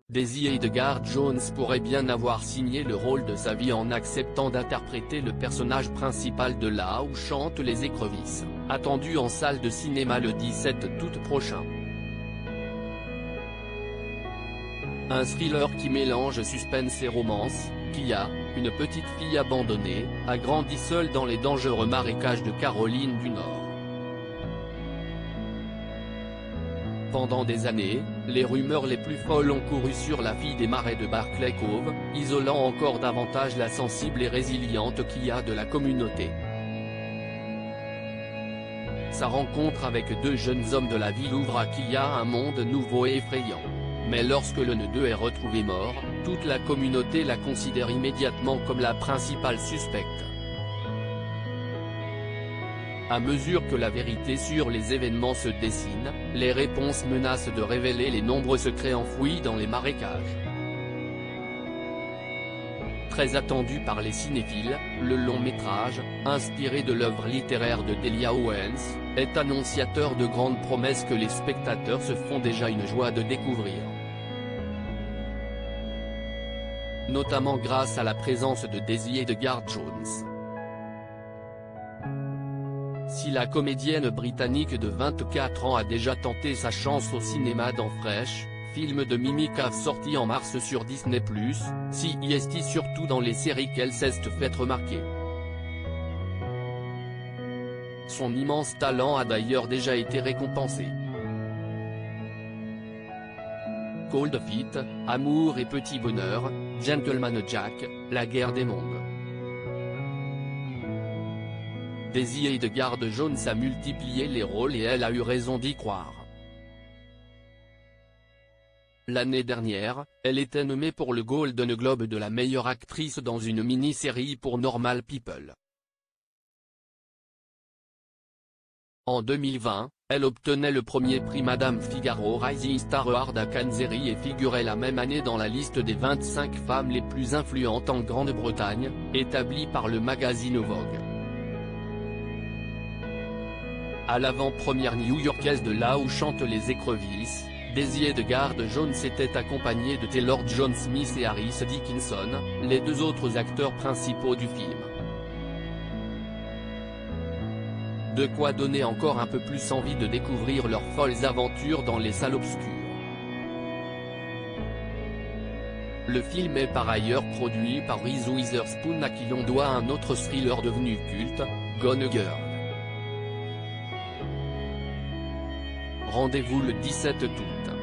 Daisy Edgar Jones pourrait bien avoir signé le rôle de sa vie en acceptant d'interpréter le personnage principal de Là où chantent les écrevisses, attendu en salle de cinéma le 17 août prochain. Un thriller qui mélange suspense et romance. Kia, une petite fille abandonnée, a grandi seule dans les dangereux marécages de Caroline du Nord. Pendant des années, les rumeurs les plus folles ont couru sur la fille des marais de Barclay Cove, isolant encore davantage la sensible et résiliente Kia de la communauté. Sa rencontre avec deux jeunes hommes de la ville ouvre à Kia un monde nouveau et effrayant. Mais lorsque l'un d'eux est retrouvé mort, toute la communauté la considère immédiatement comme la principale suspecte. À mesure que la vérité sur les événements se dessine, les réponses menacent de révéler les nombreux secrets enfouis dans les marécages. Très attendu par les cinéphiles, le long-métrage, inspiré de l'œuvre littéraire de Delia Owens, est annonciateur de grandes promesses que les spectateurs se font déjà une joie de découvrir. Notamment grâce à la présence de Daisy Edgar Jones. Si la comédienne britannique de 24 ans a déjà tenté sa chance au cinéma dans Fresh, film de Mimi Cave sorti en mars sur Disney+, si est surtout dans les séries qu'elle s'est fait remarquer. Son immense talent a d'ailleurs déjà été récompensé. Cold Feet, Amour et Petit Bonheur, Gentleman Jack, La guerre des mondes. Daisy Edgar Jones a multiplié les rôles et elle a eu raison d'y croire. L'année dernière, elle était nommée pour le Golden Globe de la meilleure actrice dans une mini-série pour Normal People. En 2020, elle obtenait le premier prix Madame Figaro Rising Star Award à Cannes et figurait la même année dans la liste des 25 femmes les plus influentes en Grande-Bretagne, établie par le magazine Vogue. À l'avant-première new-yorkaise de Là où chantent les écrevisses, Daisy Edgar Jones était accompagnée de Taylor Jones-Smith et Harris Dickinson, les deux autres acteurs principaux du film. De quoi donner encore un peu plus envie de découvrir leurs folles aventures dans les salles obscures. Le film est par ailleurs produit par Reese Witherspoon à qui l'on doit un autre thriller devenu culte, Gone Girl. Rendez-vous le 17 août.